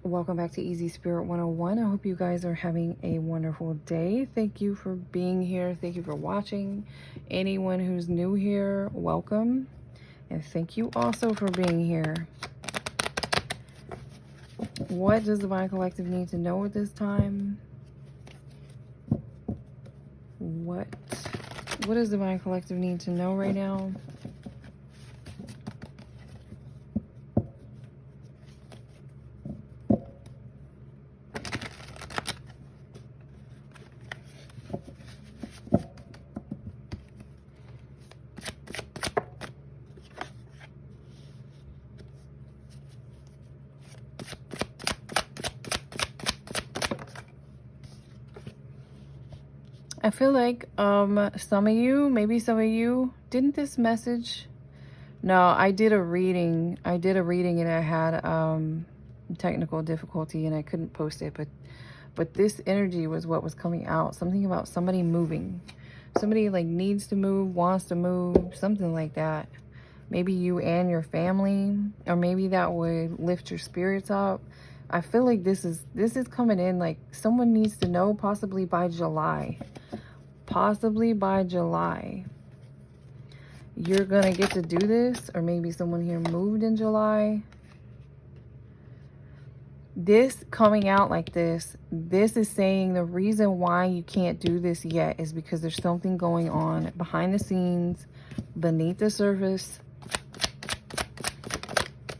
Welcome back to Easy Spirit 101. I hope you guys are having a wonderful day. Thank you for being here. Thank you for watching. Anyone who's new here, welcome. And thank you also for being here. What does Divine Collective need to know at this time? What does Divine Collective need to know right now? I feel like some of you, didn't this message? No, I did a reading and I had technical difficulty and I couldn't post it, but this energy was what was coming out. Something about somebody moving. Somebody like needs to move, wants to move, something like that. Maybe you and your family, or maybe that would lift your spirits up. I feel like this is coming in like someone needs to know, possibly by July. Possibly by July. You're going to get to do this, or maybe someone here moved in July. This coming out like this is saying the reason why you can't do this yet is because there's something going on behind the scenes, beneath the surface.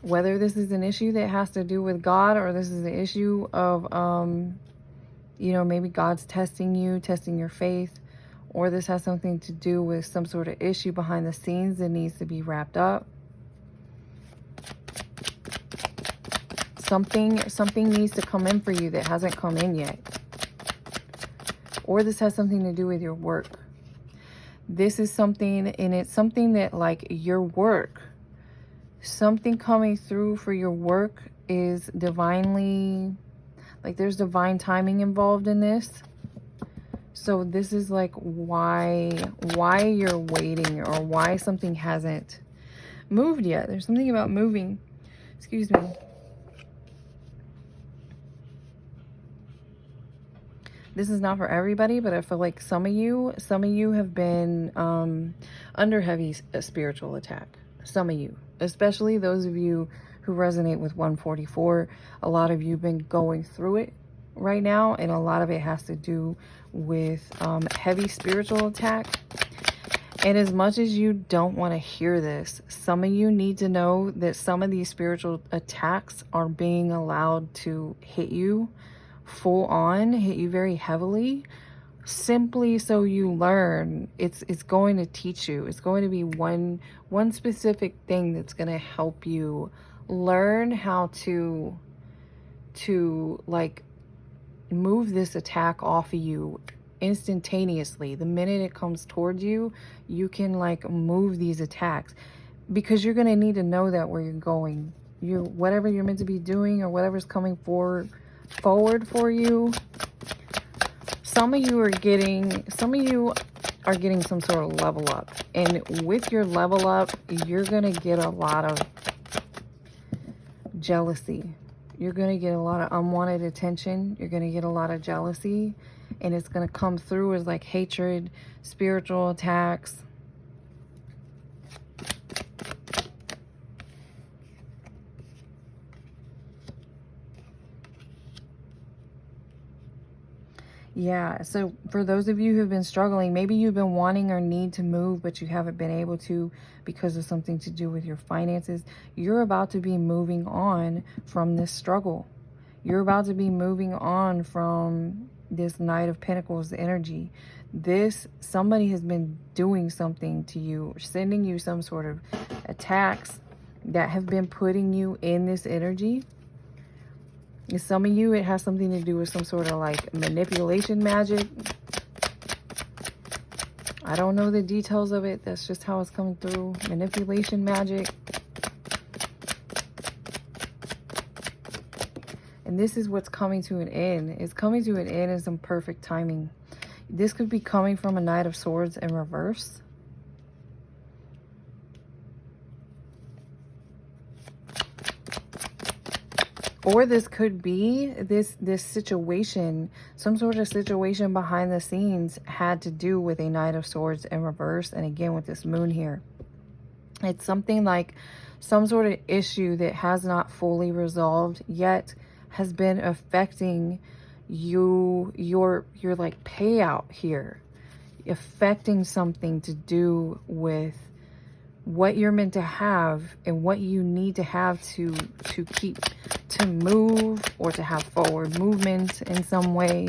Whether this is an issue that has to do with God, or this is an issue of, you know, maybe God's testing you, testing your faith, or this has something to do with some sort of issue behind the scenes that needs to be wrapped up. Something needs to come in for you that hasn't come in yet. Or this has something to do with your work. This is something, and it's something that like your work, something coming through for your work is divinely, like there's divine timing involved in this. So this is like why you're waiting, or why something hasn't moved yet. There's something about moving. Excuse me. This is not for everybody, but I feel like some of you have been under heavy spiritual attack. Some of you, especially those of you who resonate with 144. A lot of you have been going through it right now, and a lot of it has to do with heavy spiritual attack. And as much as you don't want to hear this, some of you need to know that some of these spiritual attacks are being allowed to hit you full on, hit you very heavily, simply so you learn. It's going to teach you. It's going to be one specific thing that's going to help you learn how to like move this attack off of you instantaneously. The minute it comes towards you, you can like move these attacks, because you're going to need to know that where you're going. Whatever you're meant to be doing, or whatever's coming forward for you. Some of you are getting some sort of level up, and with your level up, you're going to get a lot of jealousy. You're going to get a lot of unwanted attention. You're going to get a lot of jealousy, and it's going to come through as like hatred, spiritual attacks. Yeah, so for those of you who've been struggling, maybe you've been wanting or need to move, but you haven't been able to because of something to do with your finances. You're about to be moving on from this struggle. You're about to be moving on from this Knight of Pentacles energy. Somebody has been doing something to you, sending you some sort of attacks that have been putting you in this energy. Some of you, it has something to do with some sort of like manipulation magic. I don't know the details of it. That's just how it's coming through. Manipulation magic. And this is what's coming to an end. It's coming to an end in some perfect timing. This could be coming from a Knight of Swords in reverse. Or this could be this situation, some sort of situation behind the scenes had to do with a Knight of Swords in reverse. And again, with this moon here, it's something like some sort of issue that has not fully resolved yet has been affecting you, your like payout here, affecting something to do with what you're meant to have and what you need to have to keep, to move or to have forward movement in some way.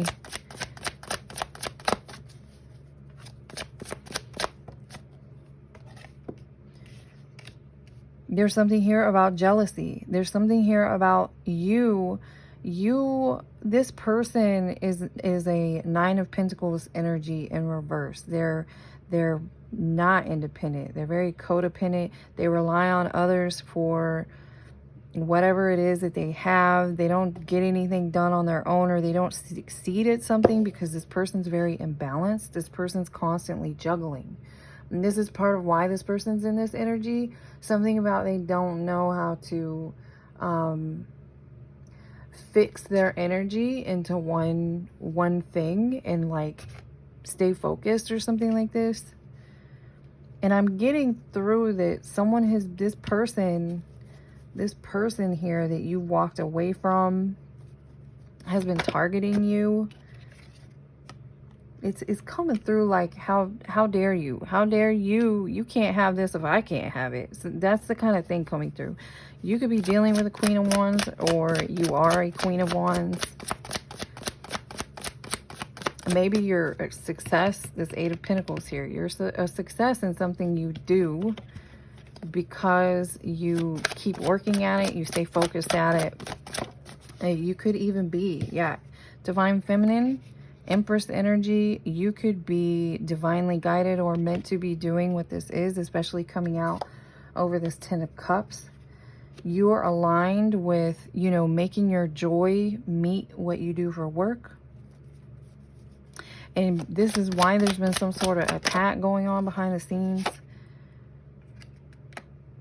There's something here about jealousy. There's something here about this person is a Nine of Pentacles energy in reverse. They're not independent. They're very codependent. They rely on others for whatever it is that they have. They don't get anything done on their own, or they don't succeed at something because this person's very imbalanced. This person's constantly juggling. And this is part of why this person's in this energy. Something about they don't know how to fix their energy into one thing and like stay focused or something like this. And I'm getting through that someone has, this person here that you walked away from has been targeting you. It's coming through like, how dare you? How dare you? You can't have this if I can't have it. So that's the kind of thing coming through. You could be dealing with a Queen of Wands, or you are a Queen of Wands. Maybe you're a success, this Eight of Pentacles here. You're a success in something you do because you keep working at it. You stay focused at it. You could even be, yeah, Divine Feminine, Empress energy. You could be divinely guided or meant to be doing what this is, especially coming out over this Ten of Cups. You're aligned with, you know, making your joy meet what you do for work. And this is why there's been some sort of attack going on behind the scenes.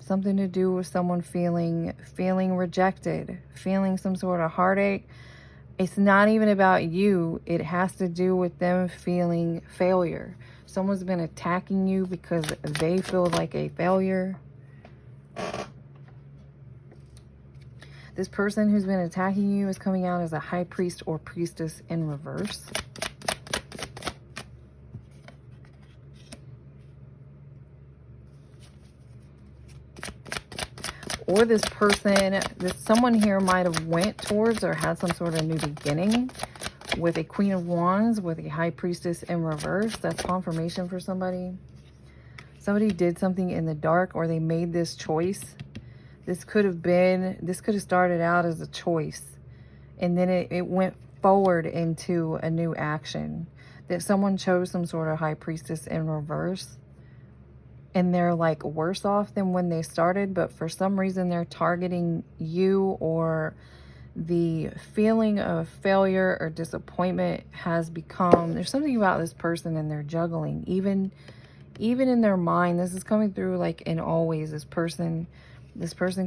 Something to do with someone feeling rejected, feeling some sort of heartache. It's not even about you. It has to do with them feeling failure. Someone's been attacking you because they feel like a failure. This person who's been attacking you is coming out as a High Priest or Priestess in reverse. Or this person, someone here might have went towards or had some sort of new beginning with a Queen of Wands, with a High Priestess in reverse. That's confirmation for somebody. Somebody did something in the dark, or they made this choice. This could have started out as a choice, and then it went forward into a new action. That someone chose some sort of High Priestess in reverse, and they're like worse off than when they started, but for some reason they're targeting you, or the feeling of failure or disappointment has become, there's something about this person and they're juggling, even in their mind. This is coming through like in always. This person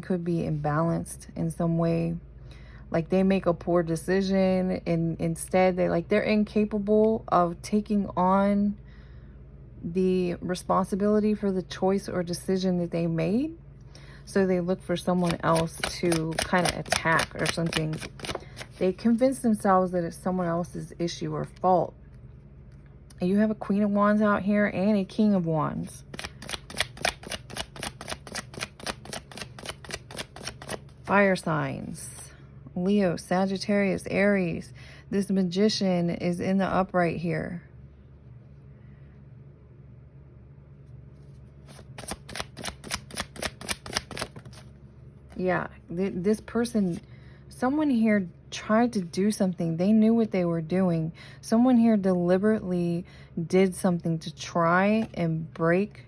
could be imbalanced in some way. Like they make a poor decision, and instead they're incapable of taking on the responsibility for the choice or decision that they made. So they look for someone else to kind of attack or something. They convince themselves that it's someone else's issue or fault. And you have a Queen of Wands out here and a King of Wands. Fire signs. Leo, Sagittarius, Aries. This Magician is in the upright here. Yeah, this person, someone here tried to do something. They knew what they were doing. Someone here deliberately did something to try and break.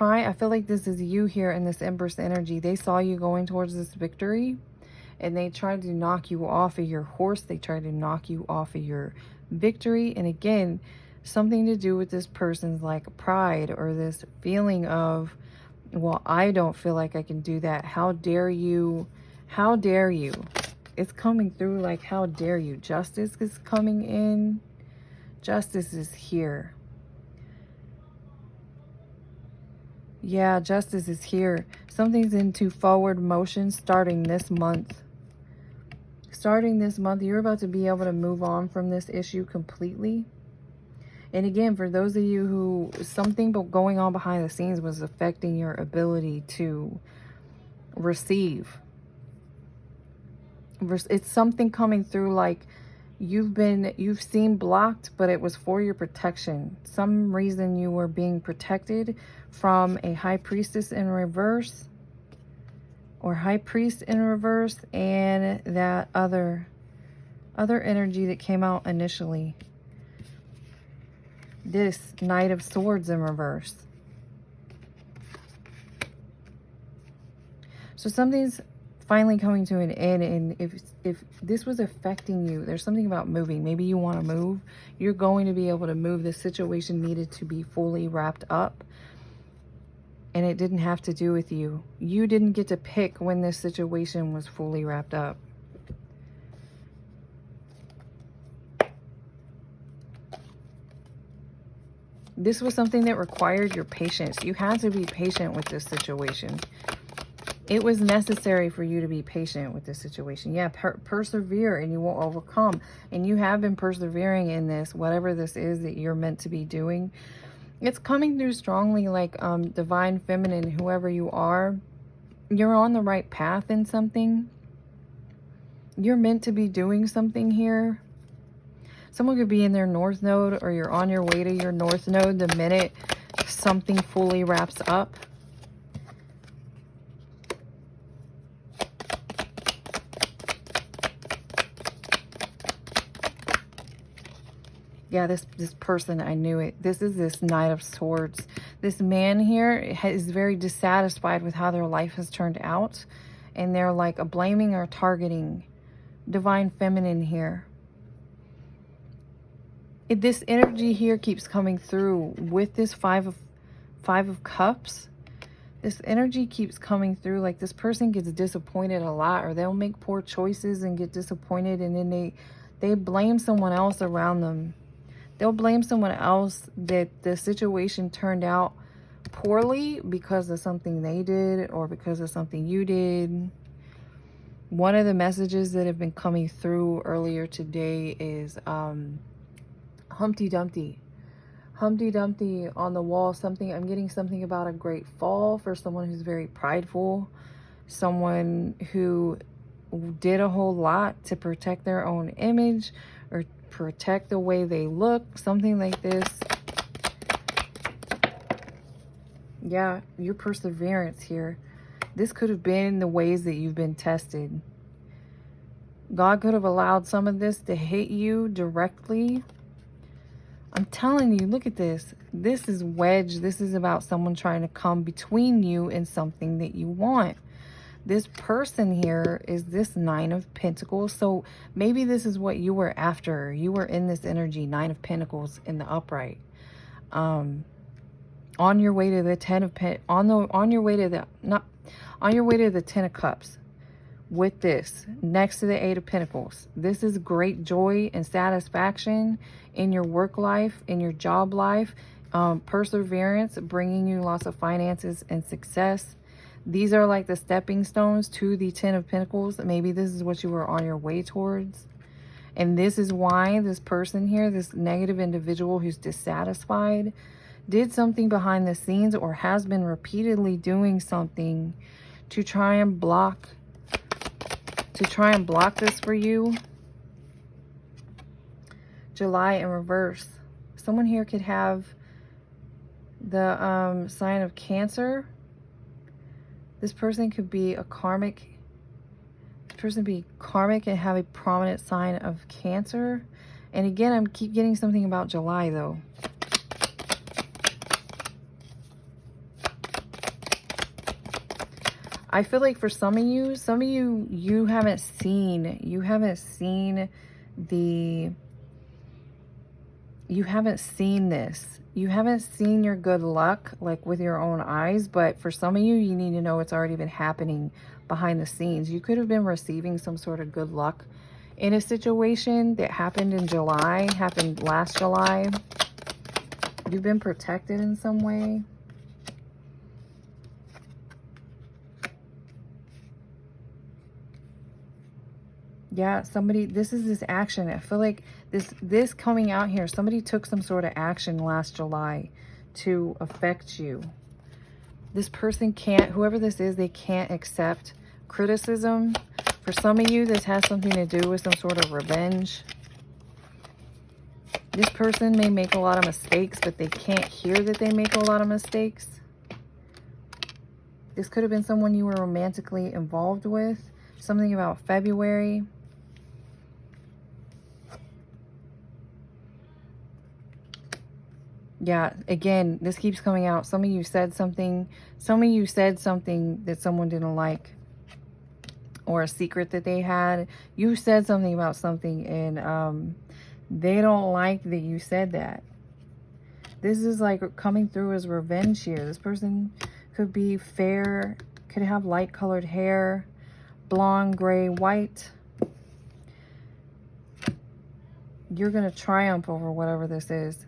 I feel like this is you here in this Empress energy. They saw you going towards this victory, and they tried to knock you off of your horse. They tried to knock you off of your victory. And again, something to do with this person's like pride, or this feeling of, well, I don't feel like I can do that. How dare you How dare you? It's coming through like, how dare you? Justice is coming in. Justice is here. Yeah, justice is here. Something's into forward motion starting this month. Starting this month, you're about to be able to move on from this issue completely. And again, for those of you who something going on behind the scenes was affecting your ability to receive. It's something coming through like you've seen blocked, but it was for your protection. Some reason you were being protected from a high priestess in reverse or high priest in reverse, and that other energy that came out initially. This Knight of Swords in reverse. So something's finally coming to an end, and if this was affecting you, there's something about moving. Maybe you want to move. You're going to be able to move. The situation needed to be fully wrapped up, and it didn't have to do with you. You didn't get to pick when this situation was fully wrapped up. This was something that required your patience. You had to be patient with this situation. It was necessary for you to be patient with this situation. Yeah, persevere and you will overcome. And you have been persevering in this, whatever this is that you're meant to be doing. It's coming through strongly like divine feminine, whoever you are. You're on the right path in something. You're meant to be doing something here. Someone could be in their north node, or you're on your way to your north node the minute something fully wraps up. Yeah, this person, I knew it. This is this Knight of Swords. This man here is very dissatisfied with how their life has turned out. And they're like blaming or targeting divine feminine here. This energy here keeps coming through with this five of cups. This energy keeps coming through like this person gets disappointed a lot, or they'll make poor choices and get disappointed, and then they blame someone else around them. They'll blame someone else that the situation turned out poorly because of something they did or because of something you did. One of the messages that have been coming through earlier today is Humpty Dumpty. Humpty Dumpty on the wall. I'm getting something about a great fall for someone who's very prideful. Someone who did a whole lot to protect their own image or protect the way they look. Something like this. Yeah, your perseverance here. This could have been the ways that you've been tested. God could have allowed some of this to hit you directly. I'm telling you, look at this. This is wedge. This is about someone trying to come between you and something that you want. This person here is this Nine of Pentacles. So maybe this is what you were after. You were in this energy, Nine of Pentacles in the upright. On your way to the Ten of on your way to the Ten of Cups. With this next to the Eight of Pentacles. This is great joy and satisfaction in your work life, in your job life, perseverance, bringing you lots of finances and success. These are like the stepping stones to the Ten of Pentacles. Maybe this is what you were on your way towards. And this is why this person here, this negative individual who's dissatisfied, did something behind the scenes or has been repeatedly doing something to try and block this for you. July in reverse. Someone here could have the sign of Cancer. This person could be a karmic. This person be karmic and have a prominent sign of Cancer. And again, I keep getting something about July though. I feel like for some of you, you haven't seen this. You haven't seen your good luck like with your own eyes, but for some of you, you need to know it's already been happening behind the scenes. You could have been receiving some sort of good luck in a situation that happened in July, happened last July. You've been protected in some way. Yeah, somebody, this is this action. I feel like this coming out here, somebody took some sort of action last July to affect you. This person can't, whoever this is, they can't accept criticism. For some of you, this has something to do with some sort of revenge. This person may make a lot of mistakes, but they can't hear that they make a lot of mistakes. This could have been someone you were romantically involved with. Something about February. Yeah, again, this keeps coming out. Some of you said something. Some of you said something that someone didn't like, or a secret that they had. You said something about something, and they don't like that you said that. This is like coming through as revenge here. This person could be fair, could have light colored hair, blonde, gray, white. You're going to triumph over whatever this is.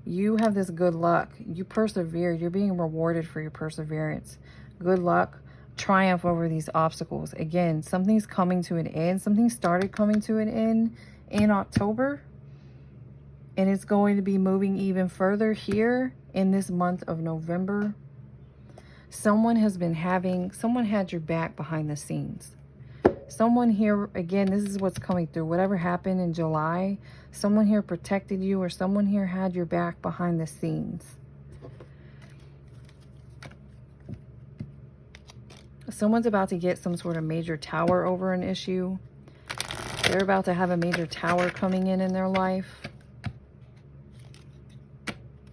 You have this good luck. You persevere. You're being rewarded for your perseverance. Good luck. Triumph over these obstacles. Again, something's coming to an end. Something started coming to an end in October. And it's going to be moving even further here in this month of November. Someone had your back behind the scenes. Someone here, again, this is what's coming through. Whatever happened in July, someone here protected you, or someone here had your back behind the scenes. Someone's about to get some sort of major tower over an issue. They're about to have a major tower coming in their life.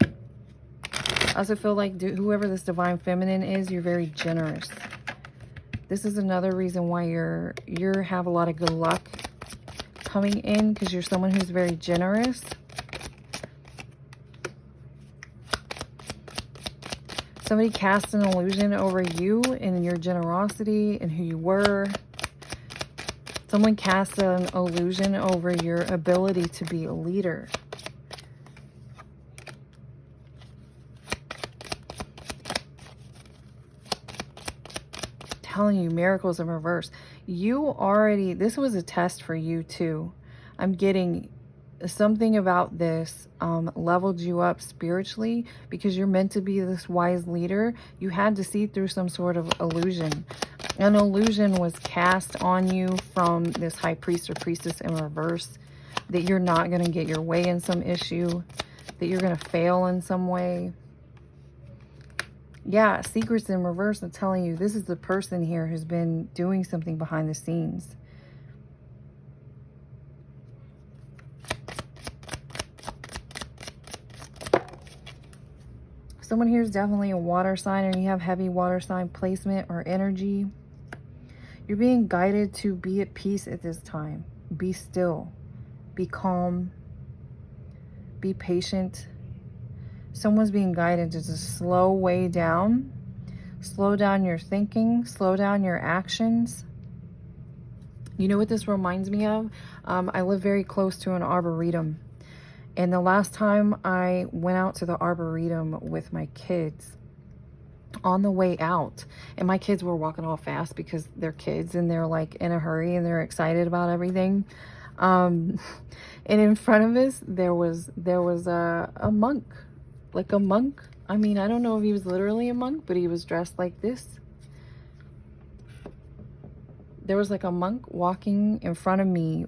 I also feel like whoever this divine feminine is, you're very generous. This is another reason why you have a lot of good luck coming in, because you're someone who's very generous. Somebody cast an illusion over you and your generosity and who you were. Someone cast an illusion over your ability to be a leader. Telling you, miracles in reverse. This was a test for you too. I'm getting something about this leveled you up spiritually, because you're meant to be this wise leader. You had to see through some sort of illusion. An illusion was cast on you from this high priest or priestess in reverse, that you're not going to get your way in some issue, that you're going to fail in some way. Yeah, secrets in reverse. I'm telling you, this is the person here who's been doing something behind the scenes. Someone here is definitely a water sign, or you have heavy water sign placement or energy. You're being guided to be at peace at this time. Be still. Be calm. Be patient. Someone's being guided to just slow way down. Slow down your thinking. Slow down your actions. You know what this reminds me of? I live very close to an arboretum. And the last time I went out to the arboretum with my kids, on the way out, and my kids were walking all fast because they're kids and they're like in a hurry and they're excited about everything. And in front of us, there was a monk. Like a monk. I mean, I don't know if he was literally a monk, but he was dressed like this. There was like a monk walking in front of me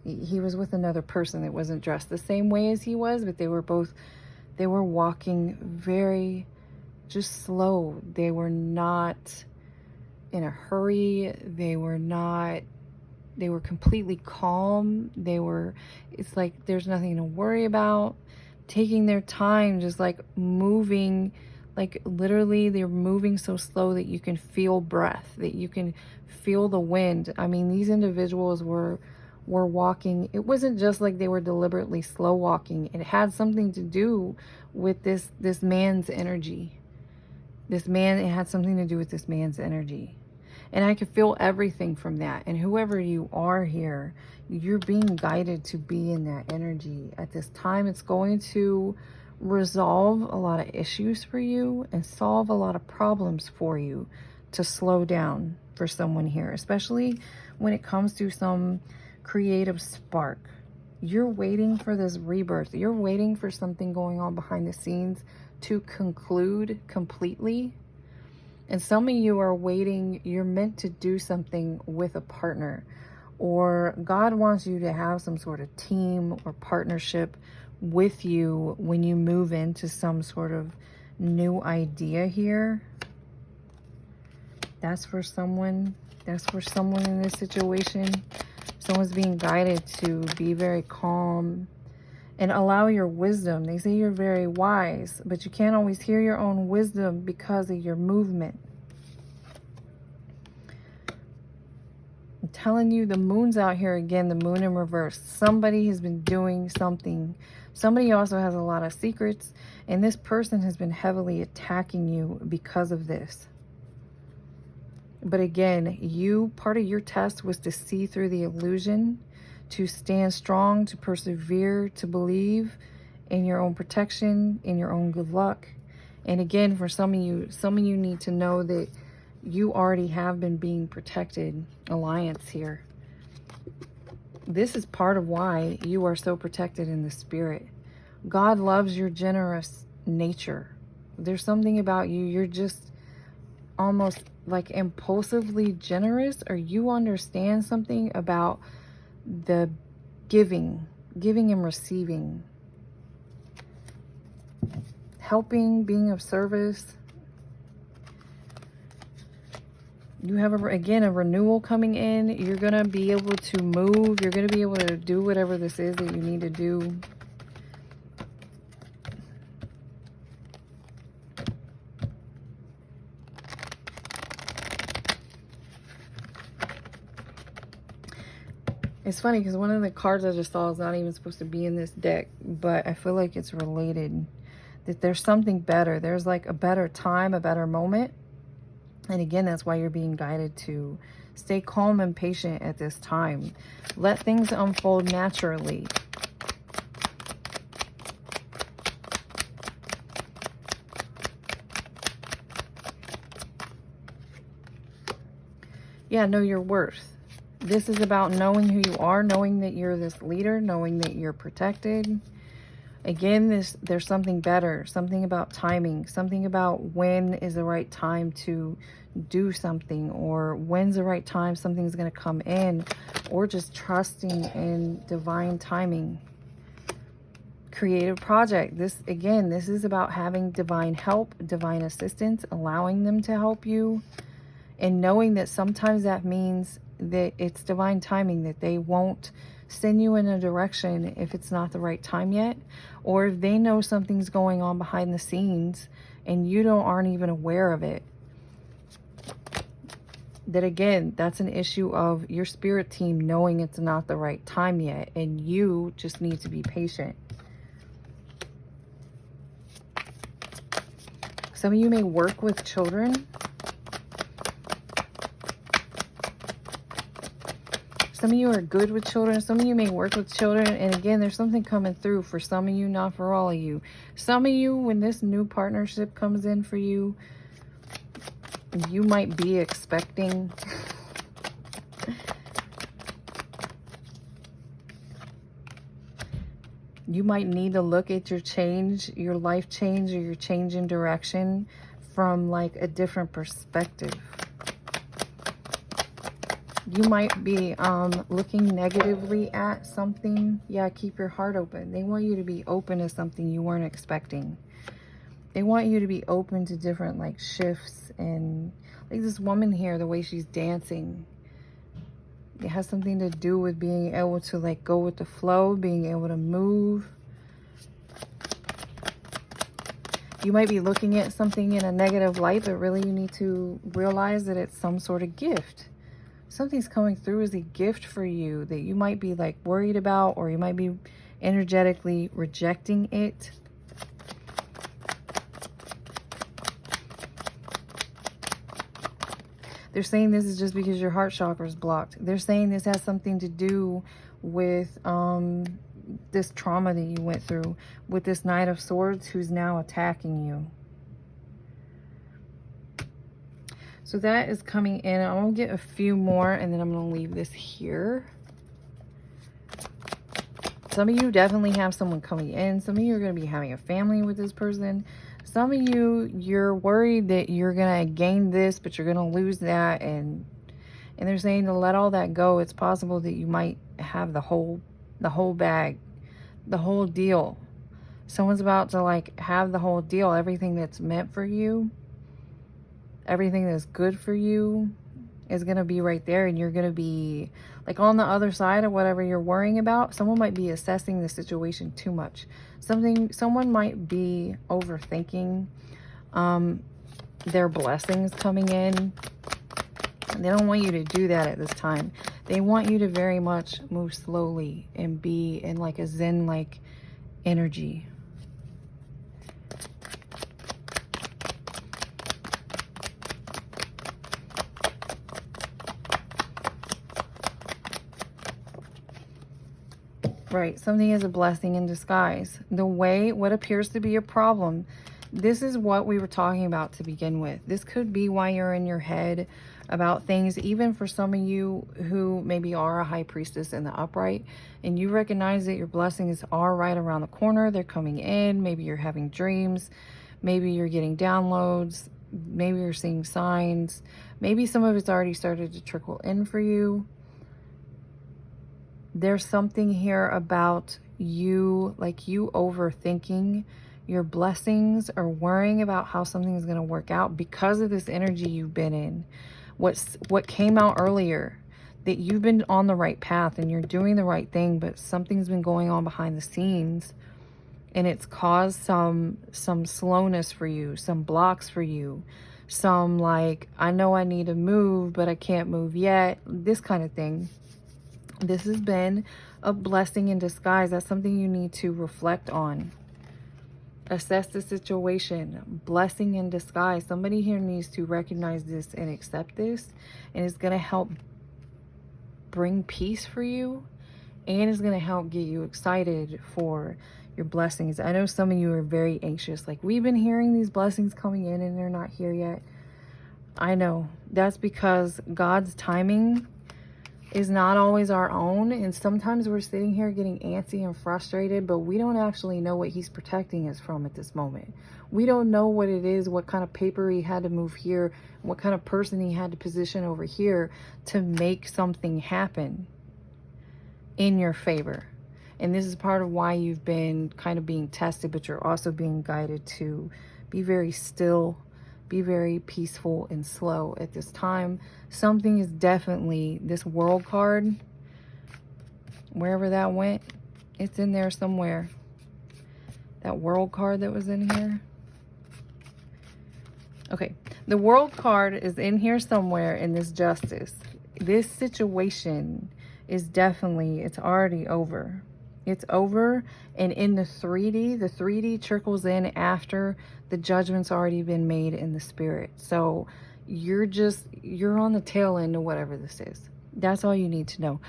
he was with another person that wasn't dressed the same way as he was, but they were walking very just slow. They were not in a hurry. They were completely calm. It's like there's nothing to worry about. Taking their time, just like moving, like literally they're moving so slow that you can feel breath, that you can feel the wind. I mean, these individuals were walking. It wasn't just like they were deliberately slow walking. It had something to do with this man's energy. It had something to do with this man's energy. And I can feel everything from that. And whoever you are here, you're being guided to be in that energy. At this time, it's going to resolve a lot of issues for you and solve a lot of problems for you to slow down for someone here, especially when it comes to some creative spark. You're waiting for this rebirth. You're waiting for something going on behind the scenes to conclude completely. And some of you are waiting. You're meant to do something with a partner, or God wants you to have some sort of team or partnership with you when you move into some sort of new idea here. That's for someone. That's for someone in this situation. Someone's being guided to be very calm and allow your wisdom. They say you're very wise, but you can't always hear your own wisdom because of your movement. I'm telling you, the moon's out here again, the moon in reverse. Somebody has been doing something. Somebody also has a lot of secrets, and this person has been heavily attacking you because of this. But again, part of your test was to see through the illusion, to stand strong, to persevere, to believe in your own protection, in your own good luck. And again, for some of you need to know that you already have been being protected. Alliance here. This is part of why you are so protected in the spirit. God loves your generous nature. There's something about you. You're just almost like impulsively generous, or you understand something about the giving and receiving, helping, being of service. You have again a renewal coming in. You're gonna be able to move. You're gonna be able to do whatever this is that you need to do. It's funny because one of the cards I just saw is not even supposed to be in this deck, but I feel like it's related. That there's something better. There's like a better time, a better moment. And again, that's why you're being guided to stay calm and patient at this time. Let things unfold naturally. Yeah, know your worth. This is about knowing who you are, knowing that you're this leader, knowing that you're protected. Again, there's something better, something about timing, something about when is the right time to do something, or when's the right time something's going to come in, or just trusting in divine timing. Creative project. This is about having divine help, divine assistance, allowing them to help you, and knowing that sometimes that means that it's divine timing, that they won't send you in a direction if it's not the right time yet, or if they know something's going on behind the scenes and you aren't even aware of it. That again, that's an issue of your spirit team knowing it's not the right time yet, and you just need to be patient. Some of you may work with children. Some of you are good with children. Some of you may work with children. And again, there's something coming through for some of you, not for all of you. Some of you, when this new partnership comes in for you, you might be expecting you might need to look at your life change, or your change in direction from like a different perspective. You might be looking negatively at something. Yeah, keep your heart open. They want you to be open to something you weren't expecting. They want you to be open to different like shifts. And like this woman here, the way she's dancing, it has something to do with being able to like go with the flow, being able to move. You might be looking at something in a negative light, but really you need to realize that it's some sort of gift. Something's coming through as a gift for you that you might be like worried about, or you might be energetically rejecting it. They're saying this is just because your heart chakra is blocked. They're saying this has something to do with this trauma that you went through, with this Knight of Swords who's now attacking you. So that is coming in. I'm going to get a few more and then I'm going to leave this here. Some of you definitely have someone coming in. Some of you are going to be having a family with this person. Some of you, you're worried that you're going to gain this, but you're going to lose that. And they're saying to let all that go. It's possible that you might have the whole bag, the whole deal. Someone's about to like have the whole deal. Everything that's meant for you, everything that's good for you is going to be right there. And you're going to be like on the other side of whatever you're worrying about. Someone might be assessing the situation too much. Someone might be overthinking their blessings coming in. They don't want you to do that at this time. They want you to very much move slowly and be in like a Zen-like energy. Right, something is a blessing in disguise. What appears to be a problem, this is what we were talking about to begin with. This could be why you're in your head about things, even for some of you who maybe are a high priestess in the upright, and you recognize that your blessings are right around the corner. They're coming in. Maybe you're having dreams. Maybe you're getting downloads. Maybe you're seeing signs. Maybe some of it's already started to trickle in for you. There's something here about you, like you overthinking your blessings or worrying about how something is going to work out because of this energy you've been in. What came out earlier, that you've been on the right path and you're doing the right thing, but something's been going on behind the scenes and it's caused some slowness for you, some blocks for you, some like, I know I need to move, but I can't move yet, this kind of thing. This has been a blessing in disguise. That's something you need to reflect on. Assess the situation. Blessing in disguise. Somebody here needs to recognize this and accept this. And it's going to help bring peace for you. And it's going to help get you excited for your blessings. I know some of you are very anxious. Like, we've been hearing these blessings coming in and they're not here yet. I know. That's because God's timing is not always our own, and sometimes we're sitting here getting antsy and frustrated, but we don't actually know what he's protecting us from at this moment. We don't know what it is, what kind of paper he had to move here, what kind of person he had to position over here to make something happen in your favor. And this is part of why you've been kind of being tested, but you're also being guided to be very still, be very peaceful and slow at this time. Something is definitely, this World card, wherever that went, it's in there somewhere. That World card that was in here. Okay, the World card is in here somewhere in this Justice. This situation is definitely, it's already over. It's over, and in the 3D trickles in after the judgment's already been made in the spirit. So you're on the tail end of whatever this is. That's all you need to know.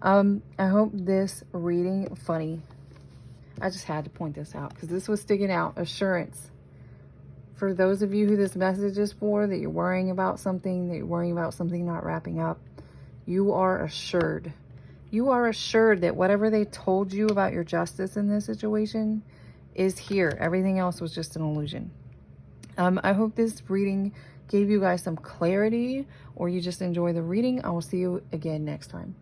I hope this reading, funny, I just had to point this out because this was sticking out. Assurance. For those of you who this message is for, that you're worrying about something, not wrapping up, you are assured. You are assured that whatever they told you about your justice in this situation is here. Everything else was just an illusion. I hope this reading gave you guys some clarity, or you just enjoy the reading. I will see you again next time.